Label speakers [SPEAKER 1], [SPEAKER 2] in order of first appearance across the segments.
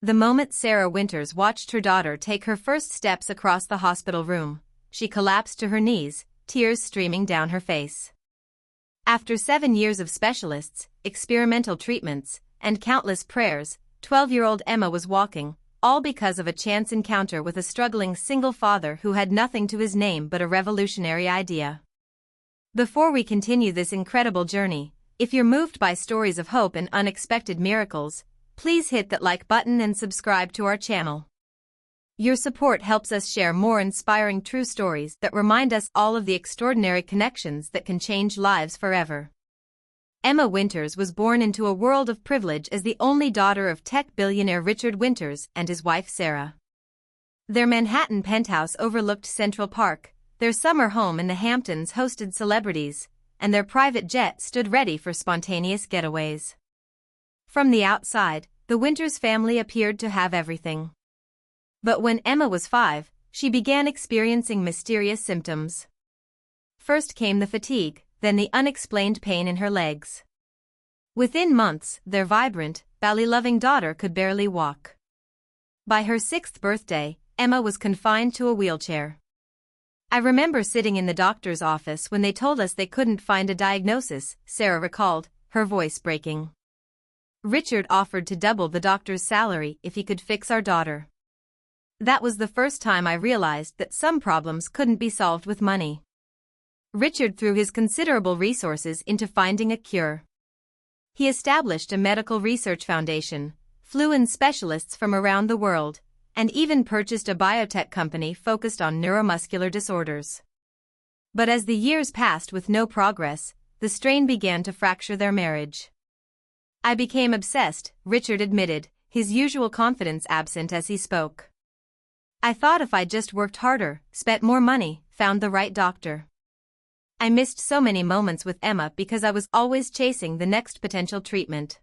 [SPEAKER 1] The moment Sarah Winters watched her daughter take her first steps across the hospital room, she collapsed to her knees, tears streaming down her face. After 7 years of specialists, experimental treatments, and countless prayers, 12-year-old Emma was walking, all because of a chance encounter with a struggling single father who had nothing to his name but a revolutionary idea. Before we continue this incredible journey, if you're moved by stories of hope and unexpected miracles, please hit that like button and subscribe to our channel. Your support helps us share more inspiring true stories that remind us all of the extraordinary connections that can change lives forever. Emma Winters was born into a world of privilege as the only daughter of tech billionaire Richard Winters and his wife Sarah. Their Manhattan penthouse overlooked Central Park, their summer home in the Hamptons hosted celebrities, and their private jet stood ready for spontaneous getaways. From the outside, the Winters family appeared to have everything. But when Emma was 5, she began experiencing mysterious symptoms. First came the fatigue, then the unexplained pain in her legs. Within months, their vibrant, ballet-loving daughter could barely walk. By her 6th birthday, Emma was confined to a wheelchair. I remember sitting in the doctor's office when they told us they couldn't find a diagnosis, Sarah recalled, her voice breaking. Richard offered to double the doctor's salary if he could fix our daughter. That was the first time I realized that some problems couldn't be solved with money. Richard threw his considerable resources into finding a cure. He established a medical research foundation, flew in specialists from around the world, and even purchased a biotech company focused on neuromuscular disorders. But as the years passed with no progress, the strain began to fracture their marriage. I became obsessed, Richard admitted, his usual confidence absent as he spoke. I thought if I just worked harder, spent more money, found the right doctor. I missed so many moments with Emma because I was always chasing the next potential treatment.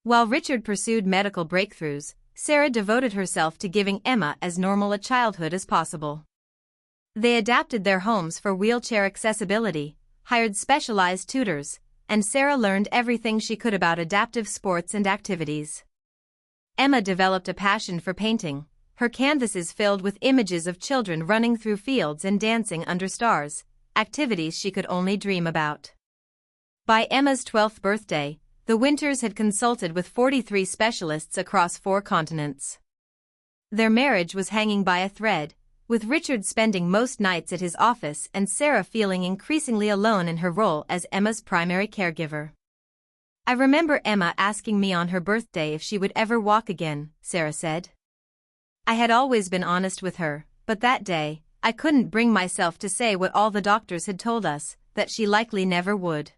[SPEAKER 1] While Richard pursued medical breakthroughs, Sarah devoted herself to giving Emma as normal a childhood as possible. They adapted their homes for wheelchair accessibility, hired specialized tutors, and Sarah learned everything she could about adaptive sports and activities. Emma developed a passion for painting, her canvases filled with images of children running through fields and dancing under stars, activities she could only dream about. By Emma's 12th birthday, the Winters had consulted with 43 specialists across 4 continents. Their marriage was hanging by a thread, with Richard spending most nights at his office and Sarah feeling increasingly alone in her role as Emma's primary caregiver. I remember Emma asking me on her birthday if she would ever walk again, Sarah said. I had always been honest with her, but that day, I couldn't bring myself to say what all the doctors had told us, that she likely never would.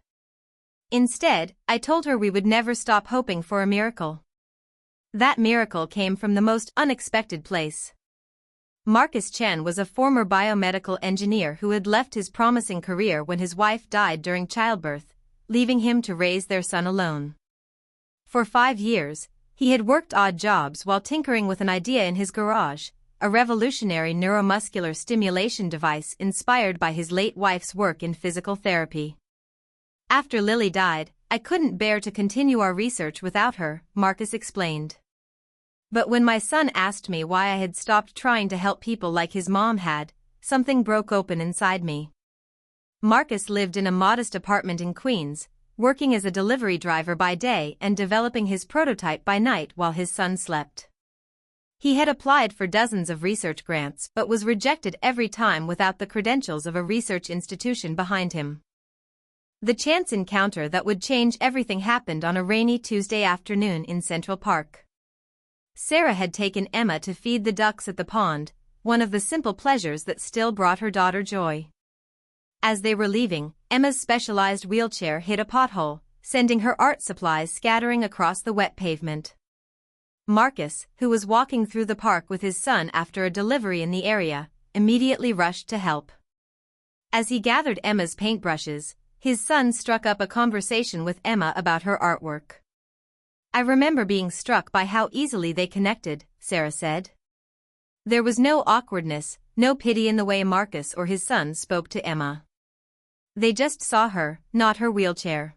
[SPEAKER 1] Instead, I told her we would never stop hoping for a miracle. That miracle came from the most unexpected place. Marcus Chen was a former biomedical engineer who had left his promising career when his wife died during childbirth, leaving him to raise their son alone. For 5 years, he had worked odd jobs while tinkering with an idea in his garage, a revolutionary neuromuscular stimulation device inspired by his late wife's work in physical therapy. After Lily died, I couldn't bear to continue our research without her, Marcus explained. But when my son asked me why I had stopped trying to help people like his mom had, something broke open inside me. Marcus lived in a modest apartment in Queens, working as a delivery driver by day and developing his prototype by night while his son slept. He had applied for dozens of research grants but was rejected every time without the credentials of a research institution behind him. The chance encounter that would change everything happened on a rainy Tuesday afternoon in Central Park. Sarah had taken Emma to feed the ducks at the pond, one of the simple pleasures that still brought her daughter joy. As they were leaving, Emma's specialized wheelchair hit a pothole, sending her art supplies scattering across the wet pavement. Marcus, who was walking through the park with his son after a delivery in the area, immediately rushed to help. As he gathered Emma's paintbrushes, his son struck up a conversation with Emma about her artwork. I remember being struck by how easily they connected, Sarah said. There was no awkwardness, no pity in the way Marcus or his son spoke to Emma. They just saw her, not her wheelchair.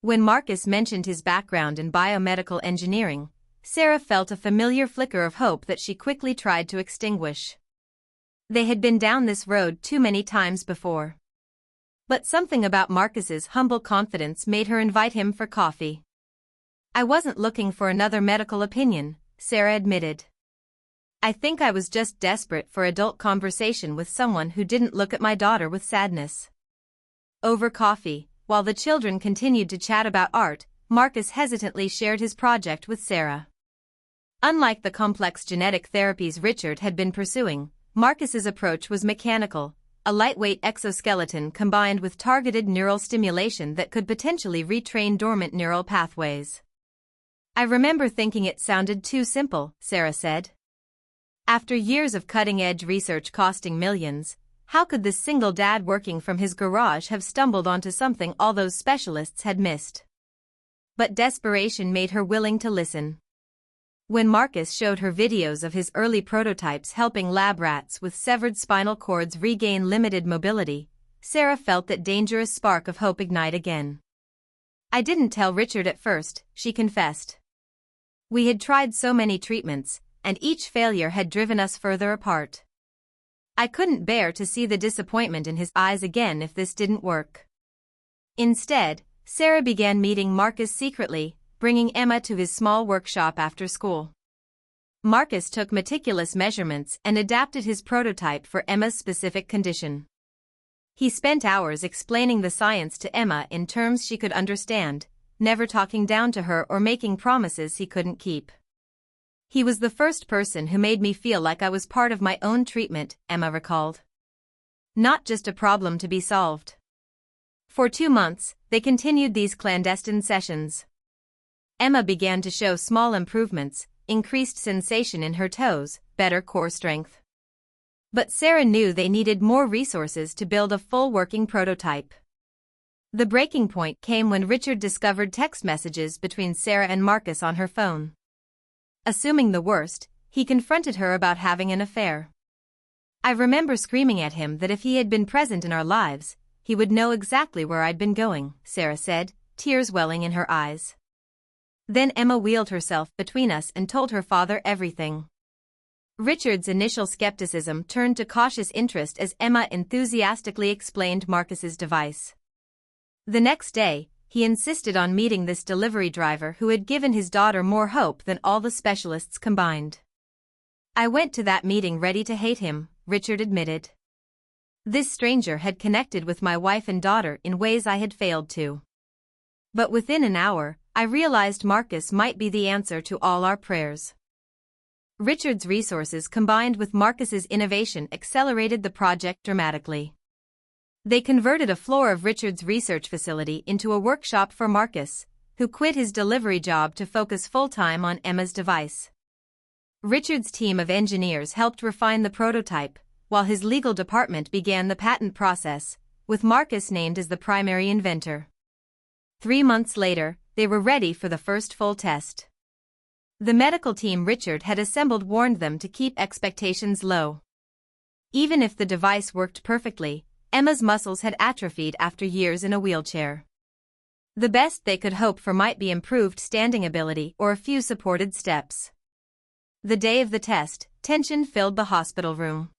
[SPEAKER 1] When Marcus mentioned his background in biomedical engineering, Sarah felt a familiar flicker of hope that she quickly tried to extinguish. They had been down this road too many times before. But something about Marcus's humble confidence made her invite him for coffee. "I wasn't looking for another medical opinion," Sarah admitted. "I think I was just desperate for adult conversation with someone who didn't look at my daughter with sadness." Over coffee, while the children continued to chat about art, Marcus hesitantly shared his project with Sarah. Unlike the complex genetic therapies Richard had been pursuing, Marcus's approach was mechanical, a lightweight exoskeleton combined with targeted neural stimulation that could potentially retrain dormant neural pathways. "I remember thinking it sounded too simple," Sarah said. "After years of cutting-edge research costing millions, how could this single dad working from his garage have stumbled onto something all those specialists had missed?" But desperation made her willing to listen. When Marcus showed her videos of his early prototypes helping lab rats with severed spinal cords regain limited mobility, Sarah felt that dangerous spark of hope ignite again. "I didn't tell Richard at first," she confessed. "We had tried so many treatments, and each failure had driven us further apart. I couldn't bear to see the disappointment in his eyes again if this didn't work." Instead, Sarah began meeting Marcus secretly, bringing Emma to his small workshop after school. Marcus took meticulous measurements and adapted his prototype for Emma's specific condition. He spent hours explaining the science to Emma in terms she could understand, never talking down to her or making promises he couldn't keep. "He was the first person who made me feel like I was part of my own treatment," Emma recalled. "Not just a problem to be solved." For 2 months, they continued these clandestine sessions. Emma began to show small improvements, increased sensation in her toes, better core strength. But Sarah knew they needed more resources to build a full working prototype. The breaking point came when Richard discovered text messages between Sarah and Marcus on her phone. Assuming the worst, he confronted her about having an affair. "I remember screaming at him that if he had been present in our lives, he would know exactly where I'd been going," Sarah said, tears welling in her eyes. Then Emma wheeled herself between us and told her father everything. Richard's initial skepticism turned to cautious interest as Emma enthusiastically explained Marcus's device. The next day, he insisted on meeting this delivery driver who had given his daughter more hope than all the specialists combined. "I went to that meeting ready to hate him," Richard admitted. "This stranger had connected with my wife and daughter in ways I had failed to. But within an hour, I realized Marcus might be the answer to all our prayers." Richard's resources combined with Marcus's innovation accelerated the project dramatically. They converted a floor of Richard's research facility into a workshop for Marcus, who quit his delivery job to focus full-time on Emma's device. Richard's team of engineers helped refine the prototype, while his legal department began the patent process, with Marcus named as the primary inventor. 3 months later, they were ready for the first full test. The medical team Richard had assembled warned them to keep expectations low. Even if the device worked perfectly, Emma's muscles had atrophied after years in a wheelchair. The best they could hope for might be improved standing ability or a few supported steps. The day of the test, tension filled the hospital room.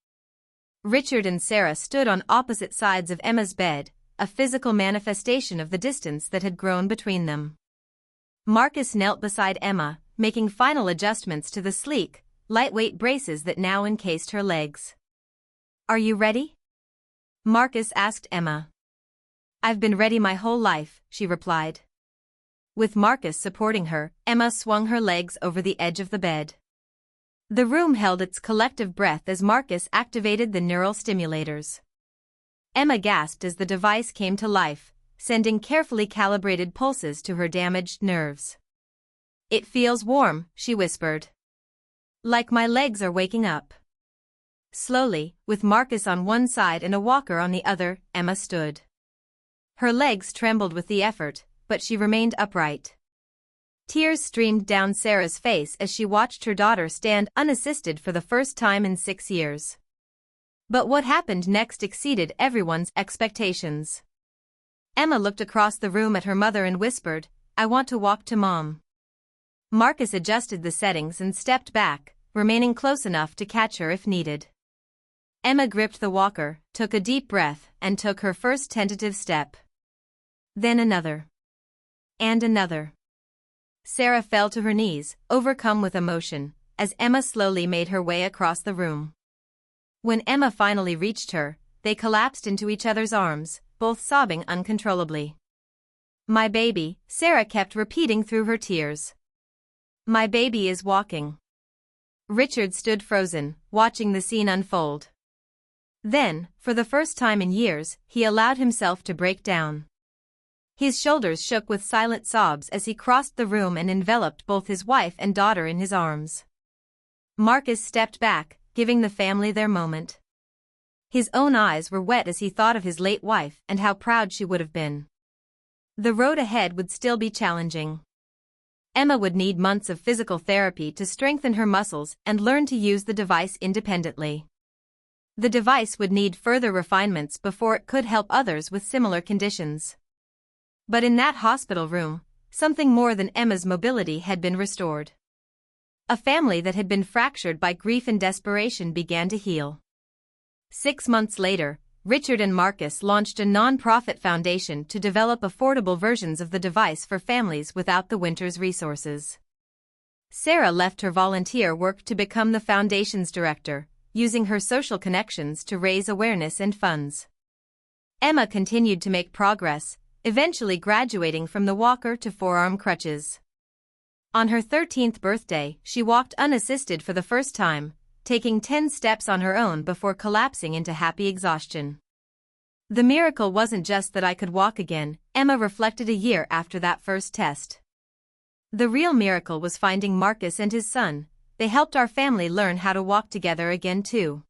[SPEAKER 1] Richard and Sarah stood on opposite sides of Emma's bed, a physical manifestation of the distance that had grown between them. Marcus knelt beside Emma, making final adjustments to the sleek, lightweight braces that now encased her legs. "Are you ready?" Marcus asked Emma. "I've been ready my whole life," she replied. With Marcus supporting her, Emma swung her legs over the edge of the bed. The room held its collective breath as Marcus activated the neural stimulators. Emma gasped as the device came to life, sending carefully calibrated pulses to her damaged nerves. "It feels warm," she whispered. "Like my legs are waking up." Slowly, with Marcus on one side and a walker on the other, Emma stood. Her legs trembled with the effort, but she remained upright. Tears streamed down Sarah's face as she watched her daughter stand unassisted for the first time in 6 years. But what happened next exceeded everyone's expectations. Emma looked across the room at her mother and whispered, "I want to walk to Mom." Marcus adjusted the settings and stepped back, remaining close enough to catch her if needed. Emma gripped the walker, took a deep breath, and took her first tentative step. Then another. And another. Sarah fell to her knees, overcome with emotion, as Emma slowly made her way across the room. When Emma finally reached her, they collapsed into each other's arms, both sobbing uncontrollably. "My baby," Sarah kept repeating through her tears. "My baby is walking." Richard stood frozen, watching the scene unfold. Then, for the first time in years, he allowed himself to break down. His shoulders shook with silent sobs as he crossed the room and enveloped both his wife and daughter in his arms. Marcus stepped back, giving the family their moment. His own eyes were wet as he thought of his late wife and how proud she would have been. The road ahead would still be challenging. Emma would need months of physical therapy to strengthen her muscles and learn to use the device independently. The device would need further refinements before it could help others with similar conditions. But in that hospital room, something more than Emma's mobility had been restored. A family that had been fractured by grief and desperation began to heal. 6 months later, Richard and Marcus launched a non-profit foundation to develop affordable versions of the device for families without the winter's resources. Sarah left her volunteer work to become the foundation's director, using her social connections to raise awareness and funds. Emma continued to make progress, eventually graduating from the walker to forearm crutches. On her 13th birthday, she walked unassisted for the first time, taking 10 steps on her own before collapsing into happy exhaustion. The miracle wasn't just that I could walk again, Emma reflected a year after that first test. The real miracle was finding Marcus and his son. They helped our family learn how to walk together again too.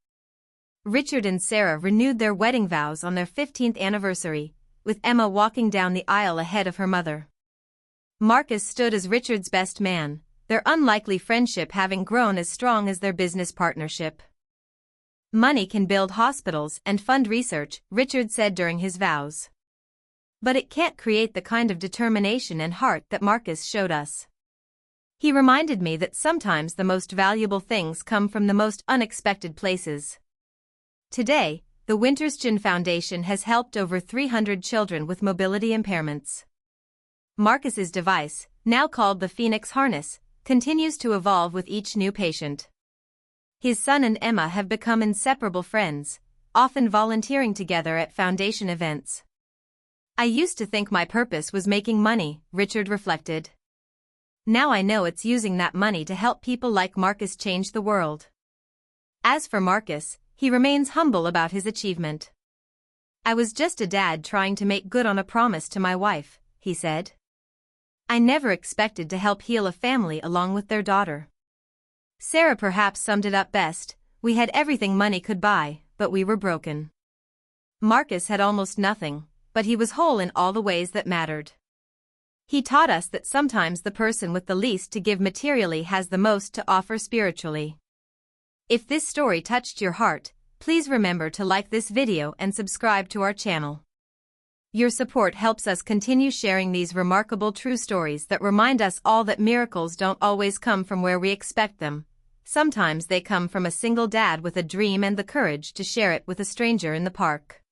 [SPEAKER 1] Richard and Sarah renewed their wedding vows on their 15th anniversary, with Emma walking down the aisle ahead of her mother. Marcus stood as Richard's best man, their unlikely friendship having grown as strong as their business partnership. "Money can build hospitals and fund research," Richard said during his vows. "But it can't create the kind of determination and heart that Marcus showed us." He reminded me that sometimes the most valuable things come from the most unexpected places. Today, the Winterston Foundation has helped over 300 children with mobility impairments. Marcus's device, now called the Phoenix Harness, continues to evolve with each new patient. His son and Emma have become inseparable friends, often volunteering together at foundation events. "I used to think my purpose was making money," Richard reflected. "Now I know it's using that money to help people like Marcus change the world." As for Marcus, he remains humble about his achievement. "I was just a dad trying to make good on a promise to my wife," he said. "I never expected to help heal a family along with their daughter." Sarah perhaps summed it up best: "We had everything money could buy, but we were broken." Marcus had almost nothing, but he was whole in all the ways that mattered. He taught us that sometimes the person with the least to give materially has the most to offer spiritually. If this story touched your heart, please remember to like this video and subscribe to our channel. Your support helps us continue sharing these remarkable true stories that remind us all that miracles don't always come from where we expect them. Sometimes they come from a single dad with a dream and the courage to share it with a stranger in the park.